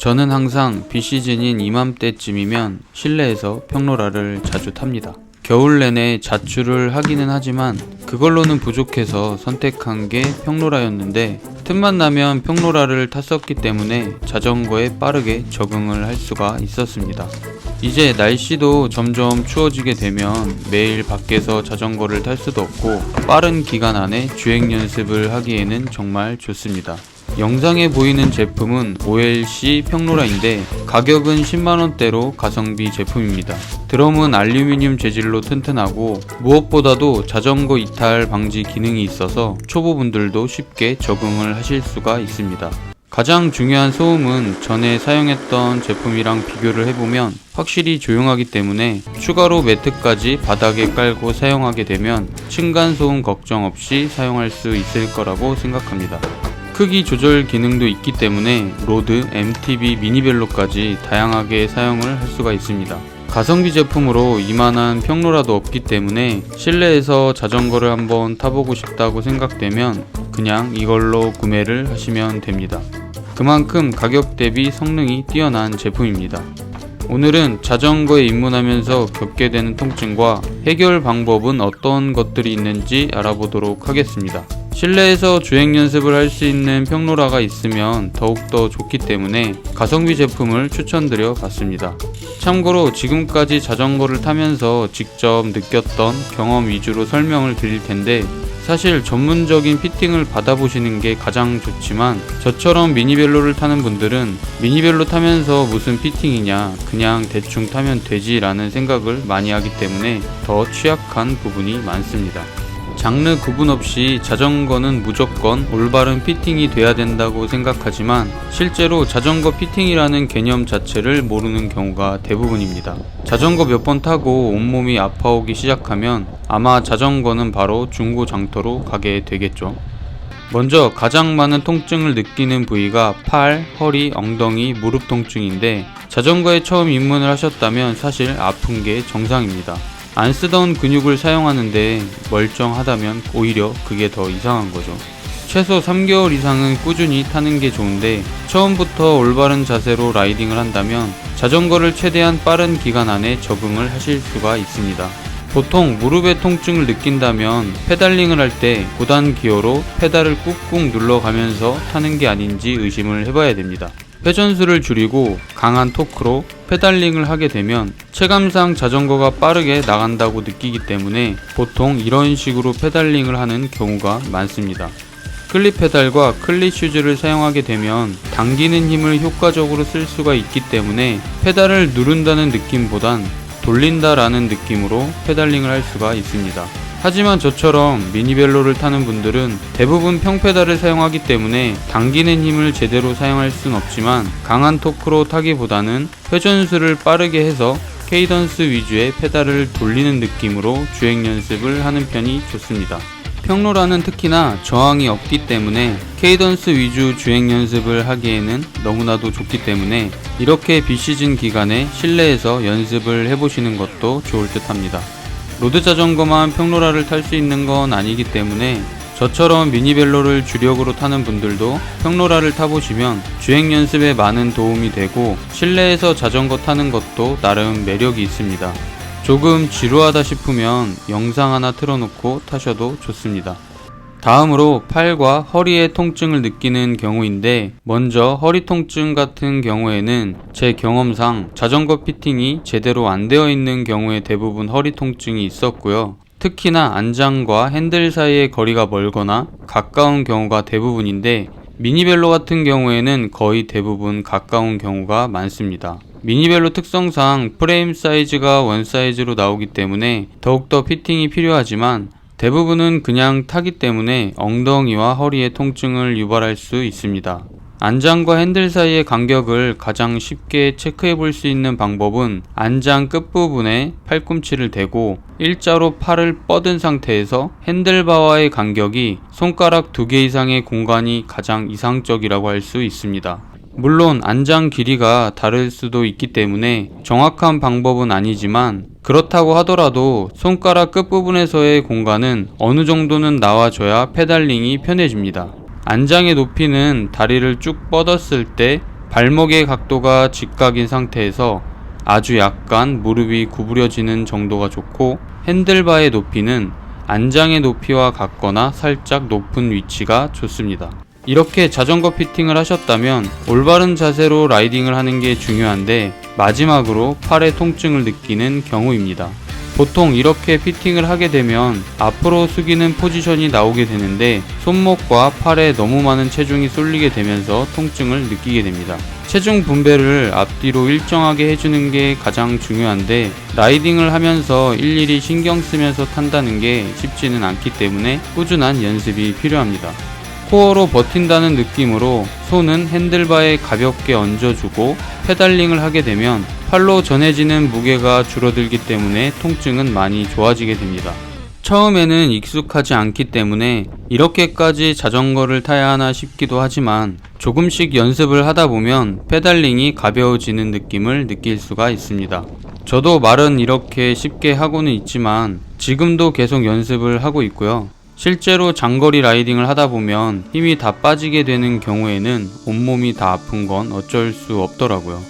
저는 항상 비시즌인 이맘때쯤이면 실내에서 평로라를 자주 탑니다. 겨울 내내 자출을 하기는 하지만 그걸로는 부족해서 선택한 게 평로라였는데 틈만 나면 평로라를 탔었기 때문에 자전거에 빠르게 적응을 할 수가 있었습니다. 이제 날씨도 점점 추워지게 되면 매일 밖에서 자전거를 탈 수도 없고 빠른 기간 안에 주행 연습을 하기에는 정말 좋습니다. 영상에 보이는 제품은 OLC 평로라인데 가격은 10만원대로 가성비 제품입니다. 드럼은 알루미늄 재질로 튼튼하고 무엇보다도 자전거 이탈 방지 기능이 있어서 초보분들도 쉽게 적응을 하실 수가 있습니다. 가장 중요한 소음은 전에 사용했던 제품이랑 비교를 해보면 확실히 조용하기 때문에 추가로 매트까지 바닥에 깔고 사용하게 되면 층간소음 걱정 없이 사용할 수 있을 거라고 생각합니다. 크기 조절 기능도 있기 때문에 로드, MTB, 미니벨로까지 다양하게 사용을 할 수가 있습니다. 가성비 제품으로 이만한 평로라도 없기 때문에 실내에서 자전거를 한번 타보고 싶다고 생각되면 그냥 이걸로 구매를 하시면 됩니다. 그만큼 가격 대비 성능이 뛰어난 제품입니다. 오늘은 자전거에 입문하면서 겪게 되는 통증과 해결 방법은 어떤 것들이 있는지 알아보도록 하겠습니다. 실내에서 주행 연습을 할 수 있는 평로라가 있으면 더욱더 좋기 때문에 가성비 제품을 추천드려 봤습니다. 참고로 지금까지 자전거를 타면서 직접 느꼈던 경험 위주로 설명을 드릴 텐데 사실 전문적인 피팅을 받아보시는 게 가장 좋지만 저처럼 미니벨로를 타는 분들은 미니벨로 타면서 무슨 피팅이냐 그냥 대충 타면 되지 라는 생각을 많이 하기 때문에 더 취약한 부분이 많습니다. 장르 구분 없이 자전거는 무조건 올바른 피팅이 돼야 된다고 생각하지만 실제로 자전거 피팅이라는 개념 자체를 모르는 경우가 대부분입니다. 자전거 몇 번 타고 온몸이 아파오기 시작하면 아마 자전거는 바로 중고장터로 가게 되겠죠. 먼저 가장 많은 통증을 느끼는 부위가 팔, 허리, 엉덩이, 무릎 통증인데 자전거에 처음 입문을 하셨다면 사실 아픈 게 정상입니다. 안 쓰던 근육을 사용하는데 멀쩡하다면 오히려 그게 더 이상한 거죠. 최소 3개월 이상은 꾸준히 타는 게 좋은데 처음부터 올바른 자세로 라이딩을 한다면 자전거를 최대한 빠른 기간 안에 적응을 하실 수가 있습니다. 보통 무릎의 통증을 느낀다면 페달링을 할 때 고단 기어로 페달을 꾹꾹 눌러가면서 타는 게 아닌지 의심을 해봐야 됩니다. 회전수를 줄이고 강한 토크로 페달링을 하게 되면 체감상 자전거가 빠르게 나간다고 느끼기 때문에 보통 이런 식으로 페달링을 하는 경우가 많습니다. 클립 페달과 클릿 슈즈를 사용하게 되면 당기는 힘을 효과적으로 쓸 수가 있기 때문에 페달을 누른다는 느낌보단 돌린다라는 느낌으로 페달링을 할 수가 있습니다. 하지만 저처럼 미니벨로를 타는 분들은 대부분 평페달을 사용하기 때문에 당기는 힘을 제대로 사용할 순 없지만 강한 토크로 타기보다는 회전수를 빠르게 해서 케이던스 위주의 페달을 돌리는 느낌으로 주행 연습을 하는 편이 좋습니다. 평로라는 특히나 저항이 없기 때문에 케이던스 위주 주행 연습을 하기에는 너무나도 좋기 때문에 이렇게 비시즌 기간에 실내에서 연습을 해보시는 것도 좋을 듯 합니다. 로드 자전거만 평로라를 탈 수 있는 건 아니기 때문에 저처럼 미니벨로를 주력으로 타는 분들도 평로라를 타보시면 주행 연습에 많은 도움이 되고 실내에서 자전거 타는 것도 나름 매력이 있습니다. 조금 지루하다 싶으면 영상 하나 틀어놓고 타셔도 좋습니다. 다음으로 팔과 허리의 통증을 느끼는 경우인데 먼저 허리 통증 같은 경우에는 제 경험상 자전거 피팅이 제대로 안 되어 있는 경우에 대부분 허리 통증이 있었고요. 특히나 안장과 핸들 사이의 거리가 멀거나 가까운 경우가 대부분인데 미니벨로 같은 경우에는 거의 대부분 가까운 경우가 많습니다. 미니벨로 특성상 프레임 사이즈가 원 사이즈로 나오기 때문에 더욱더 피팅이 필요하지만 대부분은 그냥 타기 때문에 엉덩이와 허리의 통증을 유발할 수 있습니다. 안장과 핸들 사이의 간격을 가장 쉽게 체크해 볼 수 있는 방법은 안장 끝부분에 팔꿈치를 대고 일자로 팔을 뻗은 상태에서 핸들바와의 간격이 손가락 2개 이상의 공간이 가장 이상적이라고 할 수 있습니다. 물론 안장 길이가 다를 수도 있기 때문에 정확한 방법은 아니지만 그렇다고 하더라도 손가락 끝부분에서의 공간은 어느 정도는 나와줘야 페달링이 편해집니다. 안장의 높이는 다리를 쭉 뻗었을 때 발목의 각도가 직각인 상태에서 아주 약간 무릎이 구부려지는 정도가 좋고, 핸들바의 높이는 안장의 높이와 같거나 살짝 높은 위치가 좋습니다. 이렇게 자전거 피팅을 하셨다면 올바른 자세로 라이딩을 하는 게 중요한데, 마지막으로 팔의 통증을 느끼는 경우입니다. 보통 이렇게 피팅을 하게 되면 앞으로 숙이는 포지션이 나오게 되는데, 손목과 팔에 너무 많은 체중이 쏠리게 되면서 통증을 느끼게 됩니다. 체중 분배를 앞뒤로 일정하게 해주는 게 가장 중요한데, 라이딩을 하면서 일일이 신경 쓰면서 탄다는 게 쉽지는 않기 때문에 꾸준한 연습이 필요합니다. 코어로 버틴다는 느낌으로 손은 핸들바에 가볍게 얹어주고 페달링을 하게 되면 팔로 전해지는 무게가 줄어들기 때문에 통증은 많이 좋아지게 됩니다. 처음에는 익숙하지 않기 때문에 이렇게까지 자전거를 타야 하나 싶기도 하지만, 조금씩 연습을 하다 보면 페달링이 가벼워지는 느낌을 느낄 수가 있습니다. 저도 말은 이렇게 쉽게 하고는 있지만 지금도 계속 연습을 하고 있고요. 실제로 장거리 라이딩을 하다 보면 힘이 다 빠지게 되는 경우에는 온몸이 다 아픈 건 어쩔 수 없더라고요.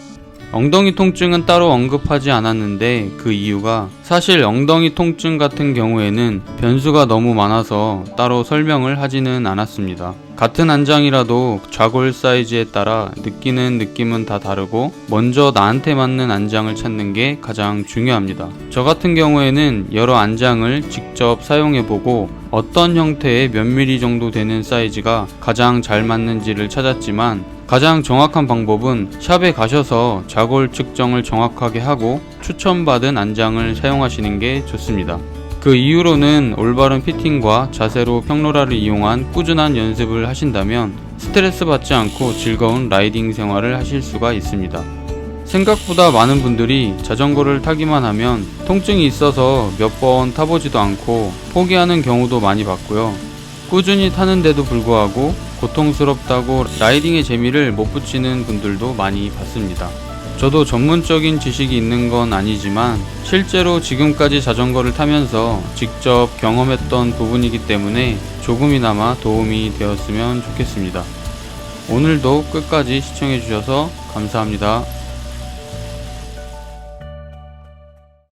엉덩이 통증은 따로 언급하지 않았는데, 그 이유가 사실 엉덩이 통증 같은 경우에는 변수가 너무 많아서 따로 설명을 하지는 않았습니다. 같은 안장이라도 좌골 사이즈에 따라 느끼는 느낌은 다 다르고, 먼저 나한테 맞는 안장을 찾는 게 가장 중요합니다. 저 같은 경우에는 여러 안장을 직접 사용해보고 어떤 형태의 몇 미리 정도 되는 사이즈가 가장 잘 맞는지를 찾았지만, 가장 정확한 방법은 샵에 가셔서 좌골 측정을 정확하게 하고 추천받은 안장을 사용하시는 게 좋습니다. 그 이후로는 올바른 피팅과 자세로 평로라를 이용한 꾸준한 연습을 하신다면 스트레스 받지 않고 즐거운 라이딩 생활을 하실 수가 있습니다. 생각보다 많은 분들이 자전거를 타기만 하면 통증이 있어서 몇 번 타보지도 않고 포기하는 경우도 많이 봤고요. 꾸준히 타는데도 불구하고 고통스럽다고 라이딩의 재미를 못 붙이는 분들도 많이 봤습니다. 저도 전문적인 지식이 있는 건 아니지만 실제로 지금까지 자전거를 타면서 직접 경험했던 부분이기 때문에 조금이나마 도움이 되었으면 좋겠습니다. 오늘도 끝까지 시청해 주셔서 감사합니다.